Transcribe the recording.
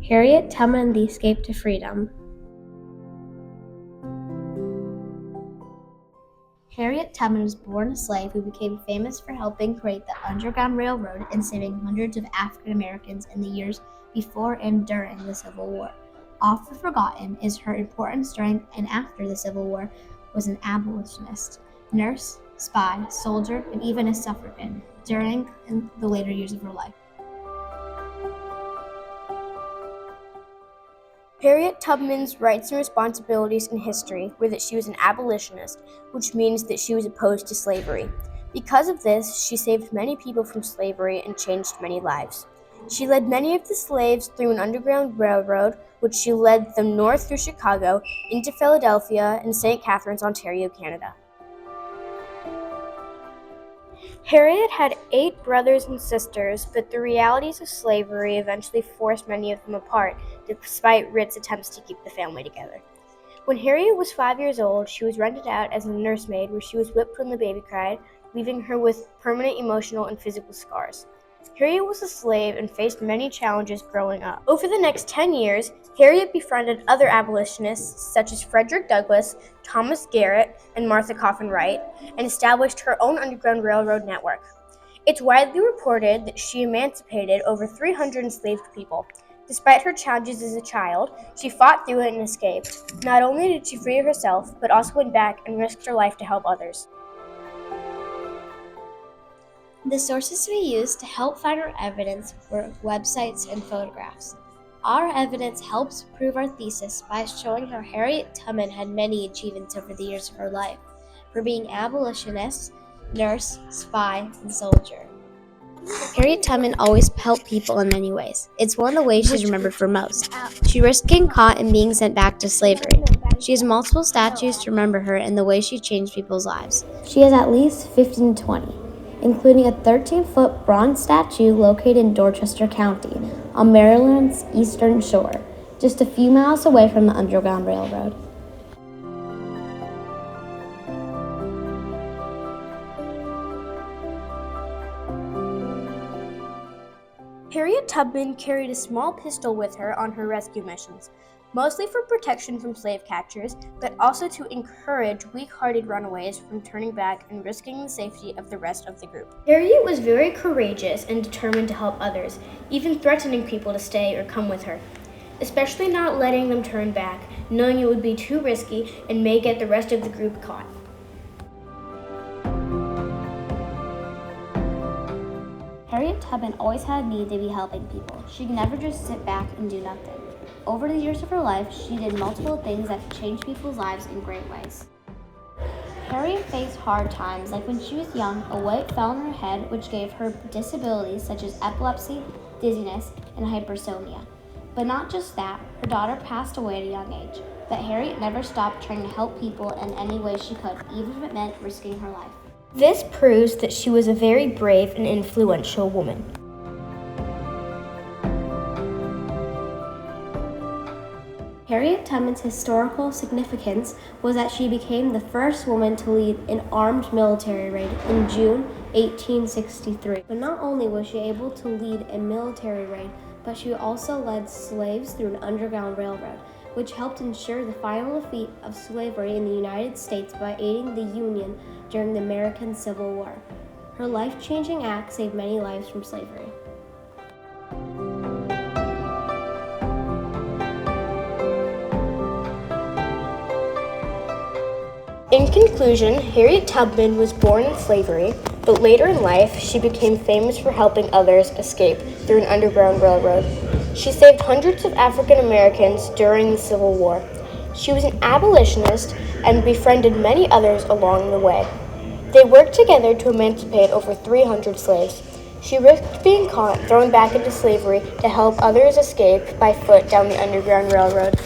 Harriet Tubman, The Escape to Freedom. Harriet Tubman was born a slave who became famous for helping create the Underground Railroad and saving hundreds of African Americans in the years before and during the Civil War. Often forgotten is her importance during and after the Civil War. Was an abolitionist, nurse, spy, soldier, and even a suffragette during the later years of her life. Harriet Tubman's rights and responsibilities in history were that she was an abolitionist, which means that she was opposed to slavery. Because of this, she saved many people from slavery and changed many lives. She led many of the slaves through an underground railroad, which she led them north through Chicago, into Philadelphia and St. Catharines, Ontario, Canada. Harriet had 8 brothers and sisters, but the realities of slavery eventually forced many of them apart, despite Ritt's attempts to keep the family together. When Harriet was 5 years old, she was rented out as a nursemaid where she was whipped when the baby cried, leaving her with permanent emotional and physical scars. Harriet was a slave and faced many challenges growing up. Over the next 10 years, Harriet befriended other abolitionists such as Frederick Douglass, Thomas Garrett, and Martha Coffin Wright, and established her own Underground Railroad network. It's widely reported that she emancipated over 300 enslaved people. Despite her challenges as a child, she fought through it and escaped. Not only did she free herself, but also went back and risked her life to help others. The sources we used to help find our evidence were websites and photographs. Our evidence helps prove our thesis by showing how Harriet Tubman had many achievements over the years of her life, for being abolitionist, nurse, spy, and soldier. Harriet Tubman always helped people in many ways. It's one of the ways she's remembered for most. She risked getting caught and being sent back to slavery. She has multiple statues to remember her and the way she changed people's lives. She has at least 15 to 20. Including a 13-foot bronze statue located in Dorchester County, on Maryland's eastern shore, just a few miles away from the Underground Railroad. Harriet Tubman carried a small pistol with her on her rescue missions, mostly for protection from slave catchers, but also to encourage weak-hearted runaways from turning back and risking the safety of the rest of the group. Harriet was very courageous and determined to help others, even threatening people to stay or come with her, especially not letting them turn back, knowing it would be too risky and may get the rest of the group caught. Harriet Tubman always had a need to be helping people. She could never just sit back and do nothing. Over the years of her life, she did multiple things that changed people's lives in great ways. Harriet faced hard times, like when she was young, a weight fell on her head which gave her disabilities such as epilepsy, dizziness, and hypersomnia. But not just that, her daughter passed away at a young age. But Harriet never stopped trying to help people in any way she could, even if it meant risking her life. This proves that she was a very brave and influential woman. Harriet Tubman's historical significance was that she became the first woman to lead an armed military raid in June 1863. But not only was she able to lead a military raid, but she also led slaves through an underground railroad, which helped ensure the final defeat of slavery in the United States by aiding the Union during the American Civil War. Her life-changing act saved many lives from slavery. In conclusion, Harriet Tubman was born in slavery, but later in life, she became famous for helping others escape through an underground railroad. She saved hundreds of African Americans during the Civil War. She was an abolitionist and befriended many others along the way. They worked together to emancipate over 300 slaves. She risked being caught, thrown back into slavery to help others escape by foot down the Underground Railroad.